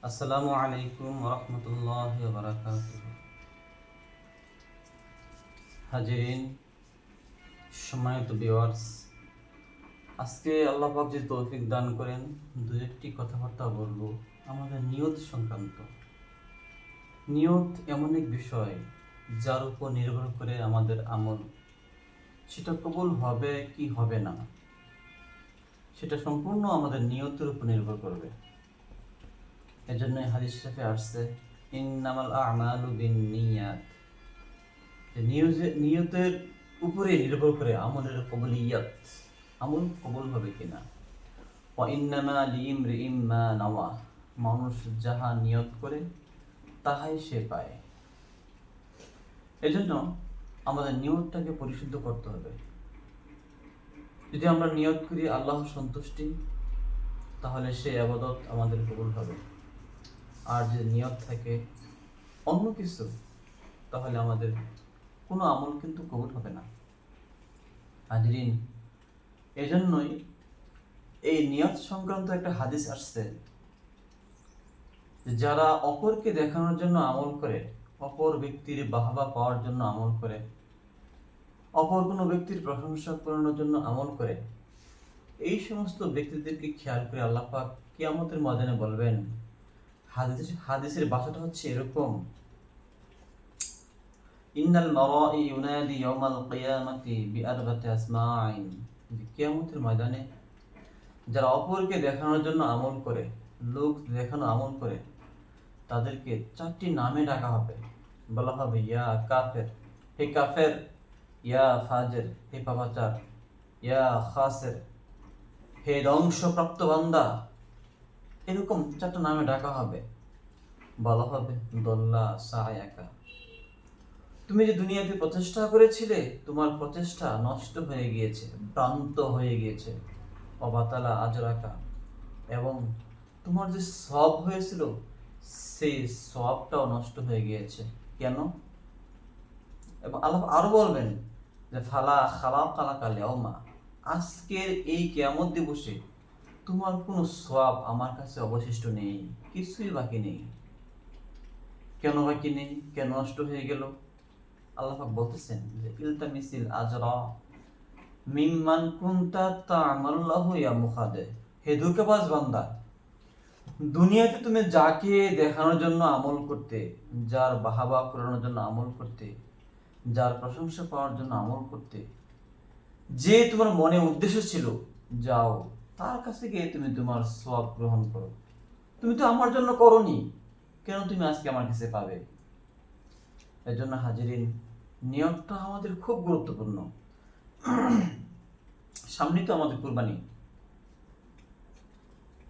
আসসালামু আলাইকুম রহমতুল্লাহি ওয়া বারাকাতুহু। হাজিরিন, সম্মানিত ভিউয়ার্স, আজকে আল্লাহ পাক যে তৌফিক দান করেন দু একটি কথাবার্তা বলবো আমাদের নিয়ত সংক্রান্ত। নিয়ত এমন এক বিষয় যার উপর নির্ভর করে আমাদের আমল, সেটা কবুল হবে কি হবে না, সেটা সম্পূর্ণ আমাদের নিয়তের উপর নির্ভর করবে। এজন্য হাদিস শরীফে আসছে ইন্নামাল আমালু বিন্নিয়াত, নিয়তের উপরে নির্ভর করে আমলের কবুলিয়াত, আমল কবুল হবে কিনা। ওয়া ইন্নামা লিইমরিইম মা নাওয়া, মানুষ যাহা নিয়ত করে তাহাই সে পায়। এজন্য আমাদের নিয়তটাকে পরিশুদ্ধ করতে হবে। যদি আমরা নিয়ত করি আল্লাহ সন্তুষ্টি, তাহলে সে ইবাদত আমাদের কবুল হবে। আর যে নিয়ত থাকে অন্য কিছু, তাহলে আমাদের কোনো আমল কিন্তু কবুল হবে না। হাজরিন, এজন্যই এই নিয়ত সংক্রান্ত একটা হাদিস আসছে, যারা অপরকে দেখানোর জন্য আমল করে, অপর ব্যক্তির বাহবা পাওয়ার জন্য আমল করে, অপর কোনো ব্যক্তির প্রশংসা করানোর জন্য আমল করে, এই সমস্ত ব্যক্তিদেরকে খেয়াল করে আল্লাহ পাক কিয়ামতের ময়দানে বলবেন। হাদিসের ভাষাটা হচ্ছে এরকম, ইন্নাল মারাই ইউনাদি ইয়াউমাল কিয়ামাতি বিআরবাতি আসমাইন। কিয়ামতের ময়দানে যারা অপরকে দেখানোর জন্য আমল করে, লোক দেখানো আমল করে, তাদেরকে চারটি নামে ডাকা হবে। বলা হবে ইয়া কাফের, হে কাফের, ইয়া ফাজের, হে পাপাচার, ইয়া খাসের, হে ধ্বংসপ্রাপ্ত বান্দা। এরকম চারটা নামে ডাকা হবে। বলা হবে দল্লা সায়াকা, তুমি যে দুনিয়াতে প্রচেষ্টা করেছিলে, তোমার প্রচেষ্টা নষ্ট হয়ে গিয়েছে, ভ্রান্ত হয়ে গিয়েছে। অবাতালা আজরাকা, এবং তোমার যে সওয়াব হয়েছিল সেই সওয়াবটাও নষ্ট হয়ে গিয়েছে। কেন? এবং আল্লাহ আরো বলবেন যে ফালা খালাকালাকা লিয়াউমা, আজকের এই কিয়ামত দিবসে তোমার কোনো সওয়াব আমার কাছে অবশিষ্ট নেই, কিছুই বাকি নেই। কেন বাকি নেই, কেন নষ্ট হয়ে গেল? আল্লাহ পাক বলতেছেন যে ইলতামিসিল আজরা মিম্মান কুনতা তা'মালুহু ইয়া মুখাদে, হে ধোঁকাবাজ বান্দা, দুনিয়াতে তুমি যাকে দেখানোর জন্য আমল করতে, যার বাহাবা করানোর জন্য আমল করতে, যার প্রশংসা পাওয়ার জন্য আমল করতে, যে তোমার মনে উদ্দেশ্য ছিল, যাও তার কাছে গিয়ে তুমি তোমার সওয়াব গ্রহণ করো। তুমি তো আমার জন্য করনি, কেন তুমি আজকে আমার কাছে পাবে? এর জন্য হাজিরিন, নিয়তটা আমাদের খুব গুরুত্বপূর্ণ। সামনে তো আমাদের কুরবানি।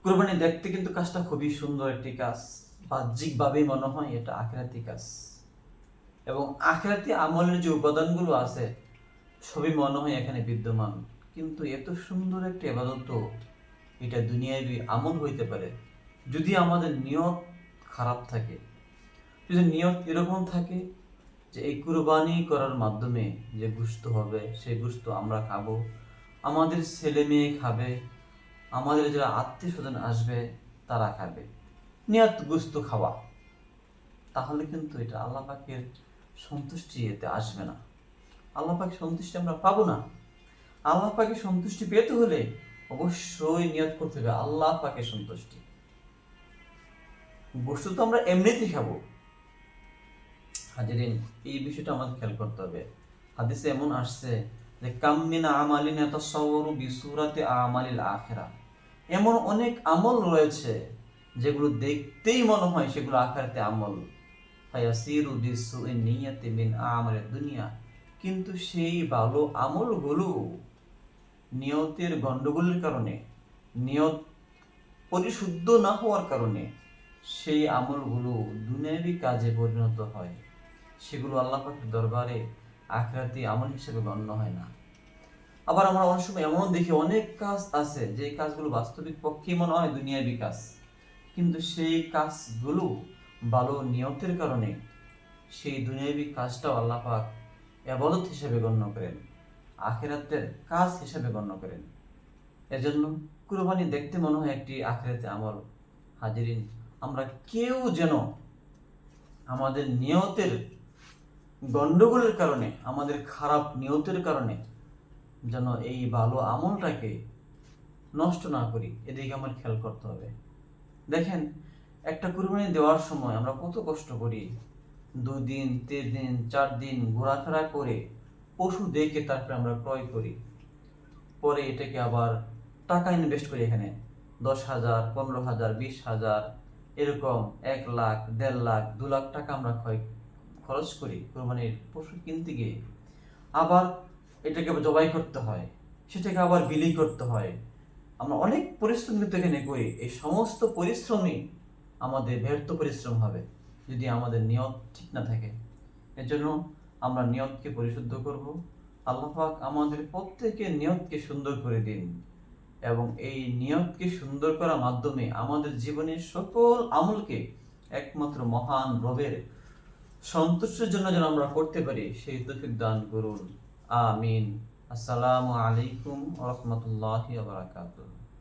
কুরবানি দেখতে কিন্তু কাজটা খুবই সুন্দর একটি কাজ, বাহ্যিকভাবেই মনে হয় এটা আখিরাতি কাজ, এবং আখিরাতি আমলের যে উপাদানগুলো আছে সবই মনে হয় এখানে বিদ্যমান। কিন্তু এত সুন্দর একটা ইবাদত, এটা দুনিয়াবি আমল হইতে পারে যদি আমাদের নিয়ত খারাপ থাকে। যদি নিয়ত এরকম থাকে যে এই কুরবানি করার মাধ্যমে যে গোশত হবে, সেই গোশত আমরা খাবো, আমাদের ছেলে মেয়ে খাবে, আমাদের যারা আত্মীয় স্বজন আসবে তারা খাবে, নিয়ত গোশত খাওয়া, তাহলে কিন্তু এটা আল্লাহ পাকের সন্তুষ্টি এতে আসবে না। আল্লাহ পাকের সন্তুষ্টি আমরা পাবো না। আল্লাহ পাকের সন্তুষ্টি পেতে হলে অবশ্যই নিয়ত করতে হবে আল্লাহ পাকের সন্তুষ্টি। গোশত তো আমরা এমনিতেই খাবো। হাজিরিন, এই বিষয়টা আমাদের খেয়াল করতে হবে। হাদিসে এমন আসছে যে কাম মিন আমালিন ইয়াতাসাওয়ারু বিসূরাতি আমালিল আখিরা, এমন অনেক আমল রয়েছে যেগুলো দেখতেই মনে হয় সেগুলো আখিরাতে আমল। ফায়াসিরু বিসুই নিয়াতি মিন আমালিদ দুনিয়া, কিন্তু সেই ভালো আমলগুলো নিয়তের গন্ডগোলের কারণে, নিয়ত পরিশুদ্ধ না হওয়ার কারণে সেই আমলগুলো দুনিয়াবি কাজে পরিণত হয়। সেগুলো আল্লাহ পাকের দরবারে আখিরাতি আমল হিসেবে গণ্য হয় না। আবার আমরা অনেক সময় এমন দেখি অনেক কাজ আছে যে কাজগুলো বাস্তবিক পক্ষে মনে হয় দুনিয়াবি কাজ, কিন্তু সেই কাজগুলো ভালো নিয়তের কারণে সেই দুনিয়াবি কাজটাও আল্লাহ পাক ইবাদত হিসেবে গণ্য করেন, আখিরাতের কাজ হিসেবে গণ্য করেন। এজন্য কুরবানি দেখতে মনে হয় একটি আখিরাতে আমল। হাজিরিন, আমরা কেউ যেন আমাদের নিয়তের গন্ডগোলের কারণে, আমাদের খারাপ নিয়তের কারণে যেন এই ভালো আমলটাকে নষ্ট না করি, এদিকে আমার খেয়াল করতে হবে। দেখেন, একটা কুরবানি দেওয়ার সময় আমরা কত কষ্ট করি, 2 দিন 3 দিন 4 দিন ঘোরাফেরা করে পশু দেখে তারপরে আমরা ক্রয় করি। পরে এটাকে আবার টাকা ইনভেস্ট করি, এখানে 10,000 15,000 20,000 এরকম 1 লাখ 1.5 লাখ 2 লাখ টাকা আমরা খরচ করি কোরবানির পশু কিনতে গিয়ে। আবার এটাকে জবাই করতে হয়, সেটাকে আবার বিলি করতে হয়। আমরা অনেক পরিশ্রম কিন্তু এখানে করি। এই সমস্ত পরিশ্রমই আমাদের ব্যর্থ পরিশ্রম হবে যদি আমাদের নিয়ত ঠিক না থাকে। এজন্য আমরা নিয়তকে পরিশুদ্ধ করব। আল্লাহ পাক আমাদের প্রত্যেকের নিয়তকে সুন্দর করে দিন, এবং এই নিয়তকে সুন্দর করার মাধ্যমে আমাদের জীবনের সকল আমলকে একমাত্র মহান রবের সন্তুষ্টির জন্য যেন আমরা করতে পারি, সেই তৌফিক দান করুন। আমিন। আসসালামু আলাইকুম ওয়া রাহমাতুল্লাহি ওয়া বারাকাতুহু।